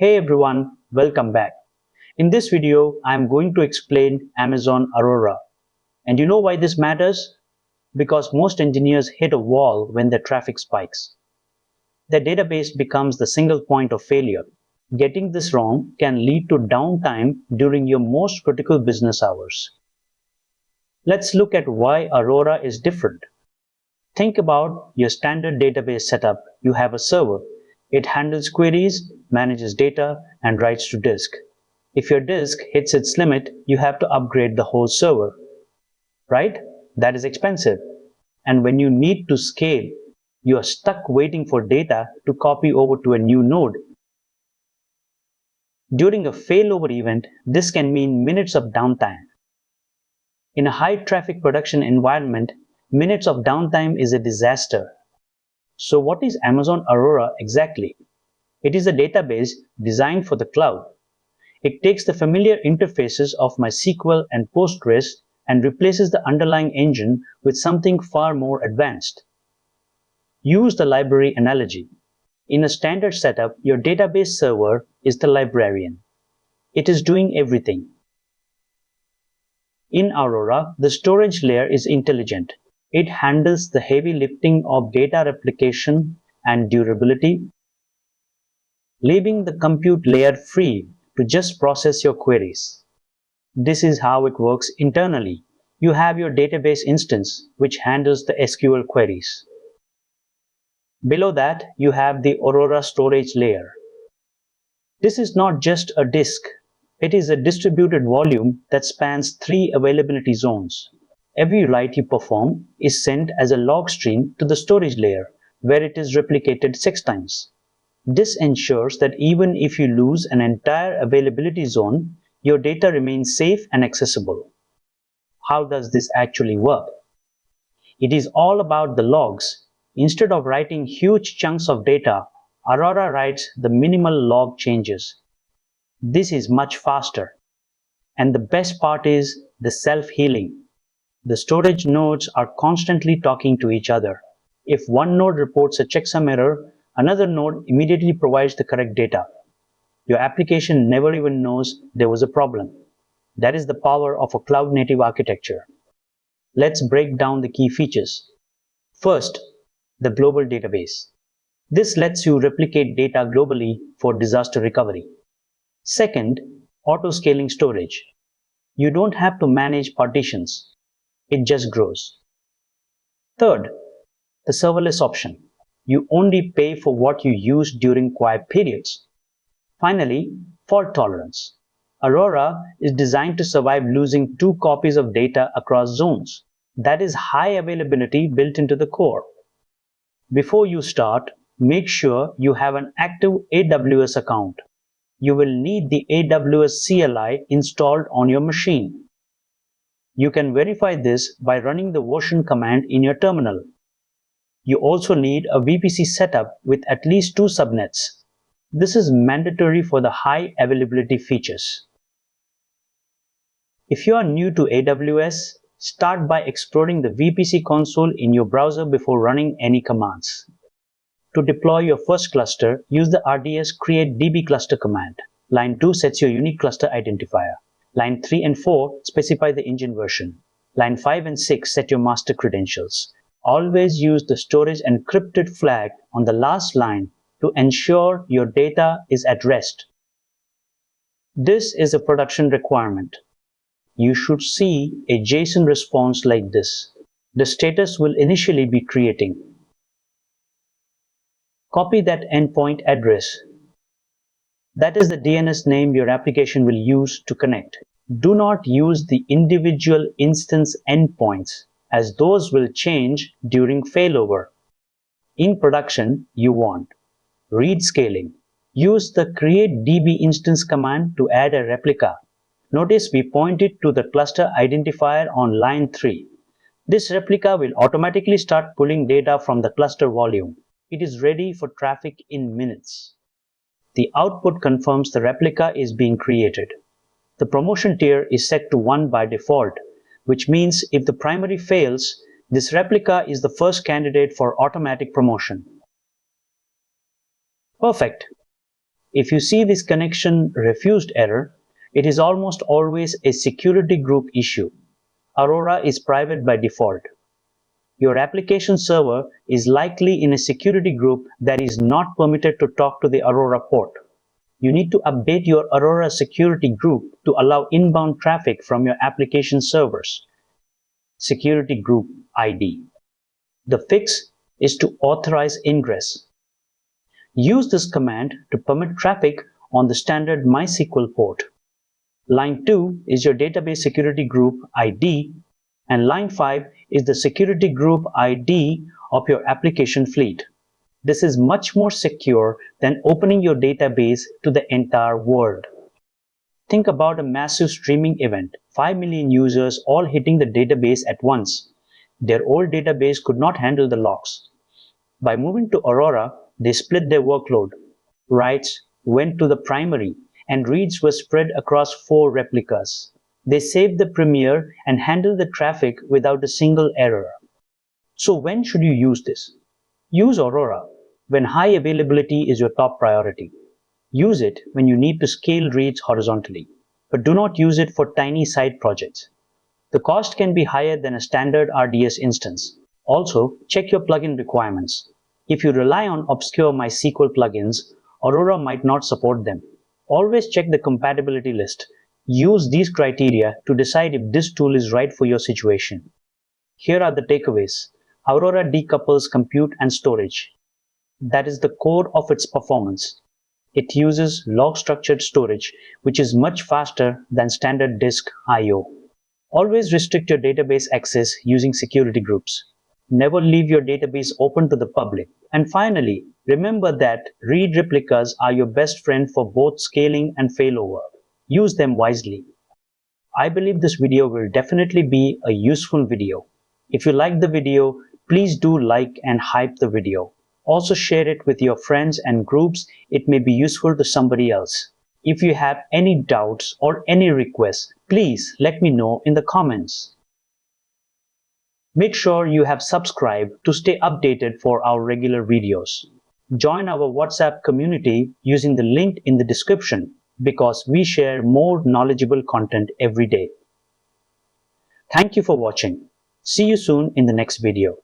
Hey everyone, welcome back. In this video, I am going to explain Amazon Aurora. And you know why this matters? Because most engineers hit a wall when their traffic spikes. Their database becomes the single point of failure. Getting this wrong can lead to downtime during your most critical business hours. Let's look at why Aurora is different. Think about your standard database setup. You have a server. It handles queries, manages data, and writes to disk. If your disk hits its limit, you have to upgrade the whole server. Right? That is expensive. And when you need to scale, you are stuck waiting for data to copy over to a new node. During a failover event, this can mean minutes of downtime. In a high-traffic production environment, minutes of downtime is a disaster. So what is Amazon Aurora exactly? It is a database designed for the cloud. It takes the familiar interfaces of MySQL and Postgres and replaces the underlying engine with something far more advanced. Use the library analogy. In a standard setup, your database server is the librarian. It is doing everything. In Aurora, the storage layer is intelligent. It handles the heavy lifting of data replication and durability, leaving the compute layer free to just process your queries. This is how it works internally. You have your database instance, which handles the SQL queries. Below that, you have the Aurora storage layer. This is not just a disk. It is a distributed volume that spans 3 availability zones. Every write you perform is sent as a log stream to the storage layer, where it is replicated 6 times. This ensures that even if you lose an entire availability zone, your data remains safe and accessible. How does this actually work? It is all about the logs. Instead of writing huge chunks of data, Aurora writes the minimal log changes. This is much faster. And the best part is the self-healing. The storage nodes are constantly talking to each other. If one node reports a checksum error, another node immediately provides the correct data. Your application never even knows there was a problem. That is the power of a cloud-native architecture. Let's break down the key features. First, the global database. This lets you replicate data globally for disaster recovery. Second, auto-scaling storage. You don't have to manage partitions. It just grows. Third, the serverless option. You only pay for what you use during quiet periods. Finally, fault tolerance. Aurora is designed to survive losing 2 copies of data across zones. That is high availability built into the core. Before you start, make sure you have an active AWS account. You will need the AWS CLI installed on your machine. You can verify this by running the version command in your terminal. You also need a VPC setup with at least 2 subnets. This is mandatory for the high availability features. If you are new to AWS, start by exploring the VPC console in your browser before running any commands. To deploy your first cluster, use the RDS create DB cluster command. Line 2 sets your unique cluster identifier. Line 3 and 4 specify the engine version. Line 5 and 6 set your master credentials. Always use the storage encrypted flag on the last line to ensure your data is at rest. This is a production requirement. You should see a JSON response like this. The status will initially be creating. Copy that endpoint address. That is the DNS name your application will use to connect. Do not use the individual instance endpoints, as those will change during failover. In production, you want read scaling. Use the create DB instance command to add a replica. Notice we pointed to the cluster identifier on line 3. This replica will automatically start pulling data from the cluster volume. It is ready for traffic in minutes. The output confirms the replica is being created. The promotion tier is set to 1 by default, which means if the primary fails, this replica is the first candidate for automatic promotion. Perfect. If you see this connection refused error, it is almost always a security group issue. Aurora is private by default. Your application server is likely in a security group that is not permitted to talk to the Aurora port. You need to update your Aurora security group to allow inbound traffic from your application servers. Security group ID. The fix is to authorize ingress. Use this command to permit traffic on the standard MySQL port. Line 2 is your database security group ID, and line 5 is the security group ID of your application fleet. This is much more secure than opening your database to the entire world. Think about a massive streaming event, 5 million users all hitting the database at once. Their old database could not handle the logs. By moving to Aurora, they split their workload. Writes went to the primary, and reads were spread across 4 replicas. They saved the premiere and handled the traffic without a single error. So when should you use this? Use Aurora when high availability is your top priority. Use it when you need to scale reads horizontally, but do not use it for tiny side projects. The cost can be higher than a standard RDS instance. Also, check your plugin requirements. If you rely on obscure MySQL plugins, Aurora might not support them. Always check the compatibility list. Use these criteria to decide if this tool is right for your situation. Here are the takeaways. Aurora decouples compute and storage. That is the core of its performance. It uses log-structured storage, which is much faster than standard disk I/O. Always restrict your database access using security groups. Never leave your database open to the public. And finally, remember that read replicas are your best friend for both scaling and failover. Use them wisely. I believe this video will definitely be a useful video. If you liked the video, please do like and hype the video. Also share it with your friends and groups. It may be useful to somebody else. If you have any doubts or any requests, please let me know in the comments. Make sure you have subscribed to stay updated for our regular videos. Join our WhatsApp community using the link in the description because we share more knowledgeable content every day. Thank you for watching. See you soon in the next video.